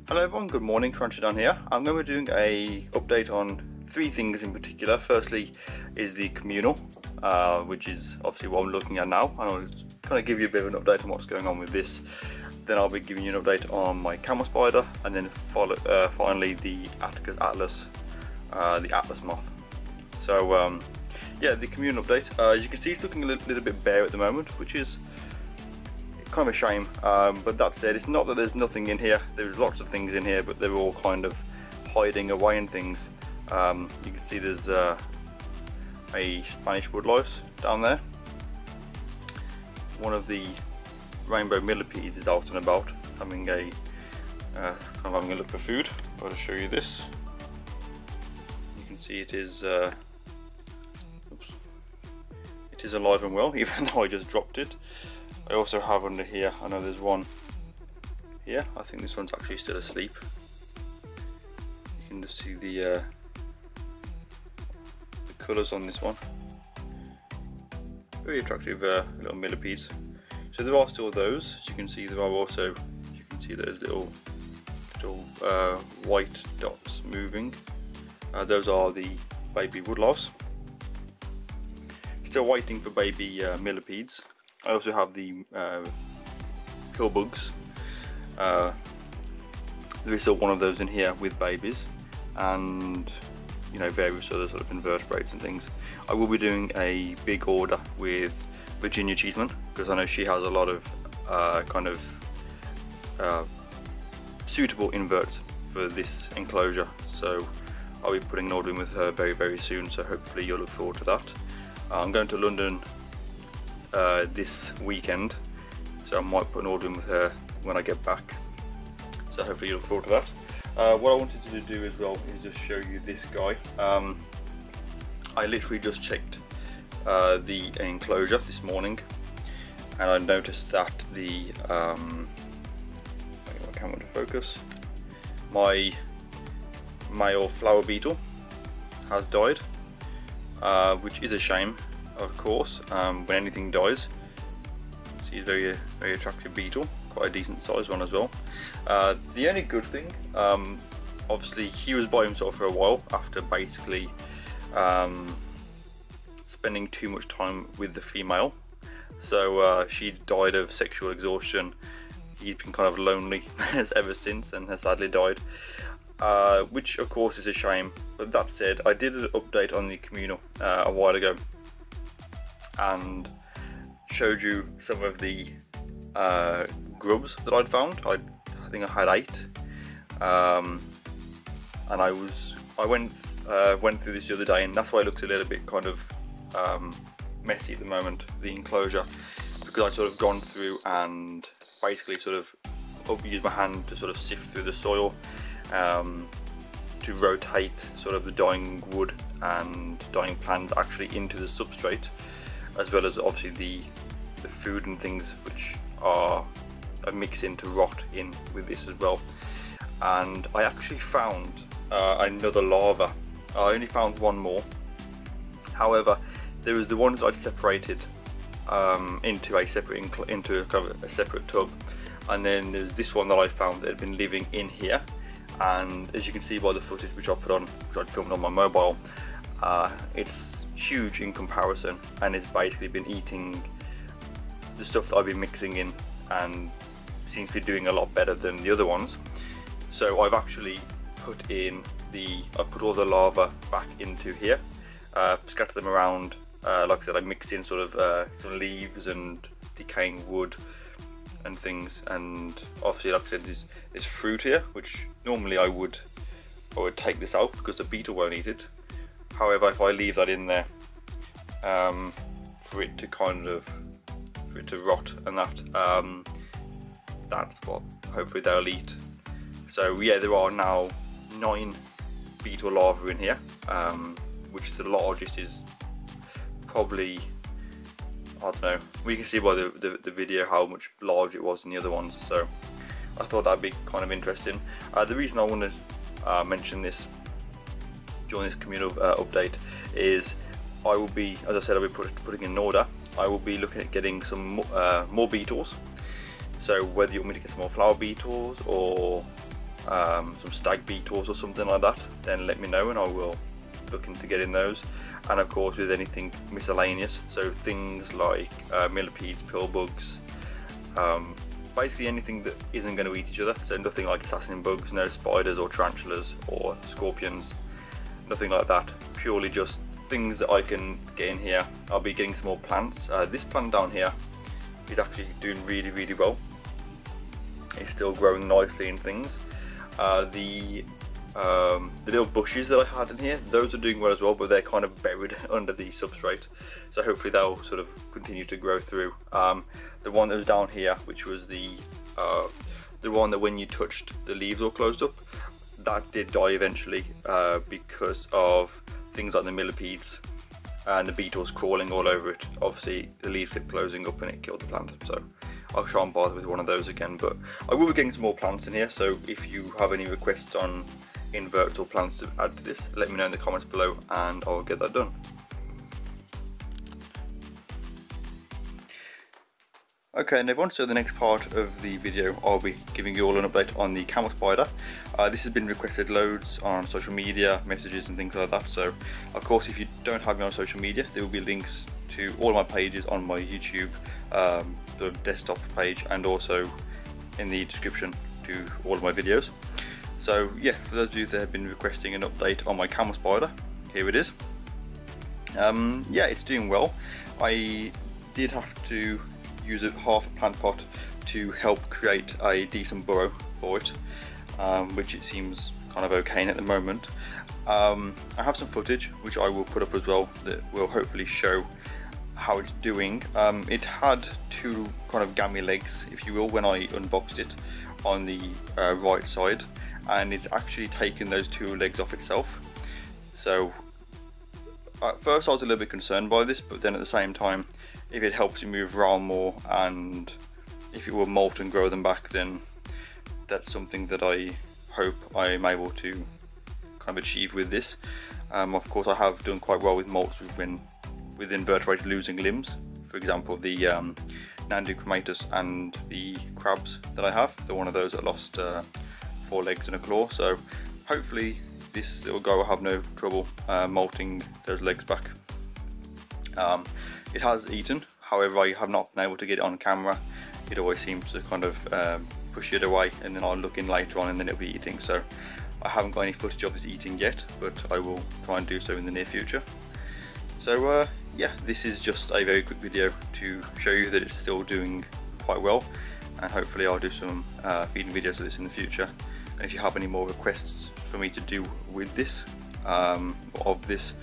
Hello everyone, good morning, TarantulaDan here. I'm going to be doing a update on three things in particular. Firstly is the communal, which is obviously what I'm looking at now, and I'll kind of give you a bit of an update on what's going on with this. Then I'll be giving you an update on my Camel Spider, and then finally the A.atlas, the A.atlas Moth. So yeah, the communal update. As you can see, it's looking a little bit bare at the moment, which is kind of a shame, but that said, it's not that there's nothing in here. There's lots of things in here, but they're all kind of hiding away in things. You can see there's a Spanish woodlouse down there. One of the rainbow millipedes is out and about, having a having a look for food. I'll show you this. You can see it is it is alive and well, even though I just dropped it. I also have under here, I know there's one here, I think this one's actually still asleep. You can just see the colours on this one. Very attractive little millipedes. So there are still those. As you can see, there are also, you can see those little white dots moving. Those are the baby woodlouse. Still waiting for baby millipedes. I also have the pill bugs. There is still one of those in here with babies, and you know, various other sort of invertebrates and things. I will be doing a big order with Virginia Cheeseman, because I know she has a lot of suitable inverts for this enclosure. So I'll be putting an order in with her very soon. So hopefully you'll look forward to that. I'm going to London this weekend, so I might put an order in with her when I get back, so hopefully you'll look forward to that. What I wanted to do as well is just show you this guy. I literally just checked the enclosure this morning, and I noticed that the get my camera to focus, my male flower beetle has died, which is a shame. Of course, when anything dies. See, he's very attractive beetle, quite a decent sized one as well. The only good thing, obviously he was by himself for a while after basically spending too much time with the female. So she died of sexual exhaustion. He's been kind of lonely ever since and has sadly died, which of course is a shame. But that said, I did an update on the communal a while ago, and showed you some of the grubs that I'd found. I think I had 8, and I went through this the other day, and that's why it looks a little bit kind of messy at the moment, the enclosure, because I've sort of gone through and basically sort of used my hand to sort of sift through the soil, to rotate sort of the dying wood and dying plants actually into the substrate, as well as obviously the food and things which are mixing to rot in with this as well. And I actually found another larva. I only found one more. However, there was the ones I'd separated into a separate tub, and then there's this one that I found that had been living in here. And as you can see by the footage which I put on, which I'd filmed on my mobile, it's huge in comparison, and it's basically been eating the stuff that I've been mixing in, and seems to be doing a lot better than the other ones. So I've actually put all the larvae back into here, scattered them around. Like I said, I mixed in sort of some leaves and decaying wood and things, and obviously, like I said, there's fruit here, which normally I would take this out because the beetle won't eat it. However, if I leave that in there for it to rot and that's what hopefully they'll eat. So yeah, there are now 9 beetle larvae in here, which the largest is probably, I don't know, we can see by the video how much larger it was than the other ones. So I thought that'd be kind of interesting. The reason I want to mention this during this communal update is I will be, as I said, I'll be putting in an order. I will be looking at getting some more beetles. So whether you want me to get some more flower beetles or some stag beetles or something like that, then let me know and I will look into getting those. And of course with anything miscellaneous, so things like millipedes, pill bugs, basically anything that isn't going to eat each other, so nothing like assassin bugs, no spiders or tarantulas or scorpions, nothing like that, purely just things that I can get in here. I'll be getting some more plants. This plant down here is actually doing really well. It's still growing nicely and things. The little bushes that I had in here, those are doing well as well, but they're kind of buried under the substrate, so hopefully they'll sort of continue to grow through. The one that was down here, which was the one that when you touched the leaves all closed up, that did die eventually because of things like the millipedes and the beetles crawling all over it. Obviously the leaves kept closing up and it killed the plant, so I'll try and bother with one of those again. But I will be getting some more plants in here, so if you have any requests on inverts or plants to add to this, let me know in the comments below and I'll get that done. Okay, and everyone, so the next part of the video I'll be giving you all an update on the Camel Spider. This has been requested loads on social media, messages and things like that, so of course if you don't have me on social media, there will be links to all my pages on my YouTube, the desktop page, and also in the description to all of my videos. So yeah, for those of you that have been requesting an update on my Camel Spider, here it is. Yeah, it's doing well. I did have to use half a plant pot to help create a decent burrow for it, which it seems kind of okay at the moment. I have some footage which I will put up as well that will hopefully show how it's doing. It had two kind of gammy legs, if you will, when I unboxed it on the right side, and it's actually taken those two legs off itself. So at first I was a little bit concerned by this, but then at the same time, if it helps you move around more and if it will molt and grow them back, then that's something that I hope I am able to kind of achieve with this. Of course I have done quite well with molts with invertebrates losing limbs. For example, the Nandu chromatus and the crabs that I have, they're one of those that lost 4 legs and a claw, so hopefully this little guy will have no trouble molting those legs back. It has eaten, however I have not been able to get it on camera. It always seems to kind of push it away, and then I'll look in later on and then it'll be eating, so I haven't got any footage of it eating yet, but I will try and do so in the near future. So yeah, this is just a very quick video to show you that it's still doing quite well, and hopefully I'll do some feeding videos of this in the future. And if you have any more requests for me to do with this, of this,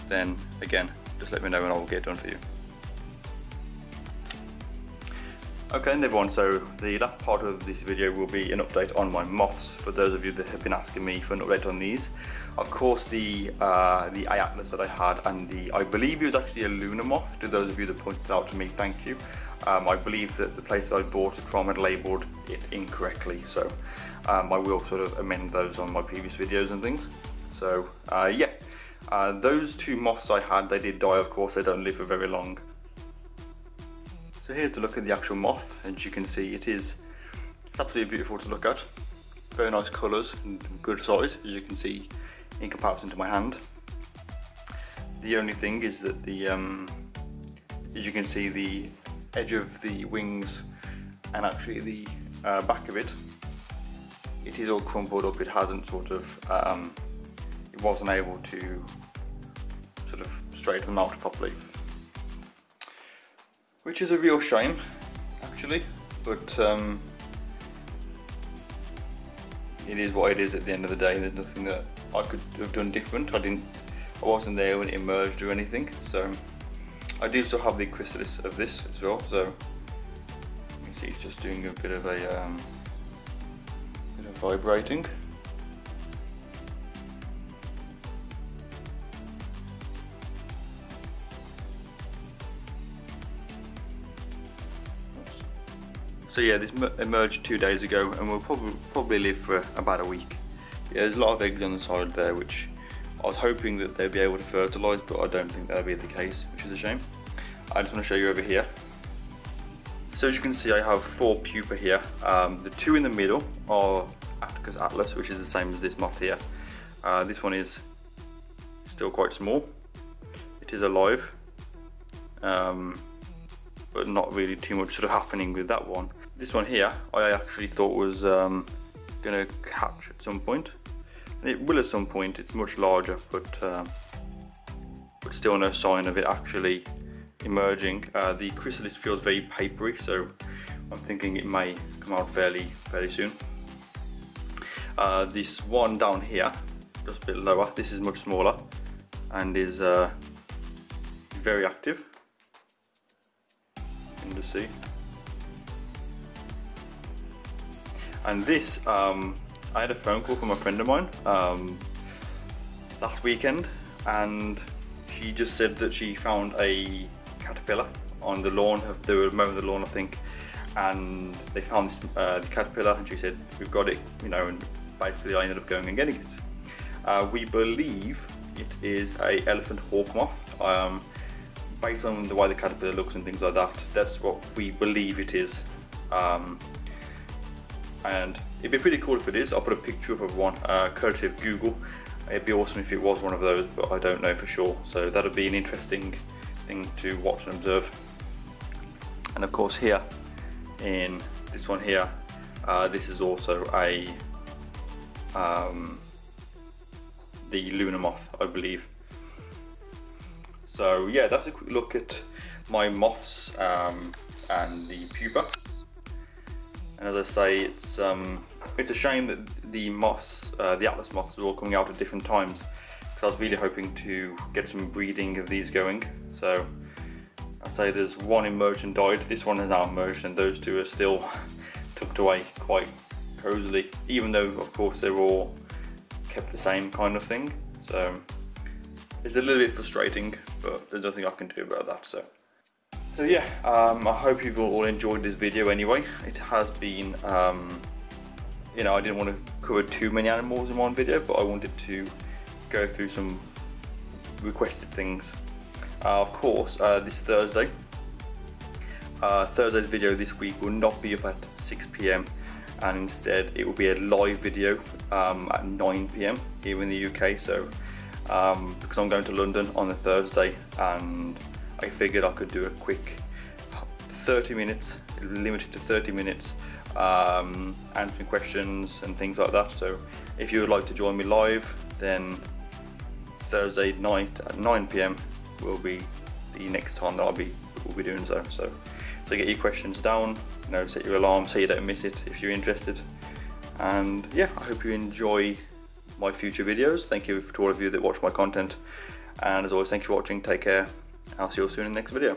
then again, just let me know and I'll get it done for you. Okay then everyone, so the last part of this video will be an update on my moths, for those of you that have been asking me for an update on these. Of course the A.atlas that I had, and I believe it was actually a lunar moth, to those of you that pointed it out to me, thank you. I believe that the place that I bought it from had labelled it incorrectly, so I will sort of amend those on my previous videos and things. So yeah, those two moths I had, they did die, of course, they don't live for very long. So here's a look at the actual moth. As you can see, it's absolutely beautiful to look at. Very nice colours and good size, as you can see in comparison to my hand. The only thing is that the, as you can see, the edge of the wings and actually the back of it, it is all crumpled up. It hasn't sort of, it wasn't able to sort of straighten them out properly, which is a real shame actually, but it is what it is at the end of the day. There's nothing that I could have done different. I wasn't there when it emerged or anything, so I do still have the chrysalis of this as well, so you can see it's just doing a bit of vibrating. So yeah, this emerged 2 days ago and will probably live for about a week. Yeah, there's a lot of eggs on the side there, which I was hoping that they'd be able to fertilise, but I don't think that'll be the case, which is a shame. I just want to show you over here. So as you can see, I have 4 pupa here. The 2 in the middle are A.atlas, which is the same as this moth here. This one is still quite small. It is alive, but not really too much sort of happening with that one. This one here, I actually thought was going to hatch at some point. And it will at some point. It's much larger, but still no sign of it actually emerging. The chrysalis feels very papery, so I'm thinking it may come out fairly soon. This one down here, just a bit lower, this is much smaller and is very active. You can see. And this, I had a phone call from a friend of mine last weekend, and she just said that she found a caterpillar on the lawn. They were mowing the lawn, I think, and they found this, the caterpillar, and she said, we've got it, you know, and basically I ended up going and getting it. We believe it is a elephant hawk moth. Based on the way the caterpillar looks and things like that, that's what we believe it is. And it'd be pretty cool if it is. I'll put a picture up of one, courtesy of Google. It'd be awesome if it was one of those, but I don't know for sure. So that'll be an interesting thing to watch and observe. And of course here, in this one here, this is also a the lunar moth, I believe. So yeah, that's a quick look at my moths and the pupa. And as I say, it's a shame that the moths, the Atlas moths, are all coming out at different times, because I was really hoping to get some breeding of these going. So I'd say there's one emerged and died. This one has now emerged, and those 2 are still tucked away quite cozily, even though of course they're all kept the same kind of thing. So it's a little bit frustrating, but there's nothing I can do about that. So yeah, I hope you've all enjoyed this video anyway. It has been, you know, I didn't want to cover too many animals in one video, but I wanted to go through some requested things. Of course, this Thursday, Thursday's video this week will not be up at 6 PM, and instead it will be a live video at 9 PM here in the UK. So because I'm going to London on a Thursday, and I figured I could do a quick 30 minutes, limited to 30 minutes, answering questions and things like that. So if you would like to join me live, then Thursday night at 9 PM will be the next time that we'll be doing so. So get your questions down, you know, set your alarm so you don't miss it if you're interested. And yeah, I hope you enjoy my future videos. Thank you to all of you that watch my content, and as always, thank you for watching. Take care. I'll see you all soon in the next video.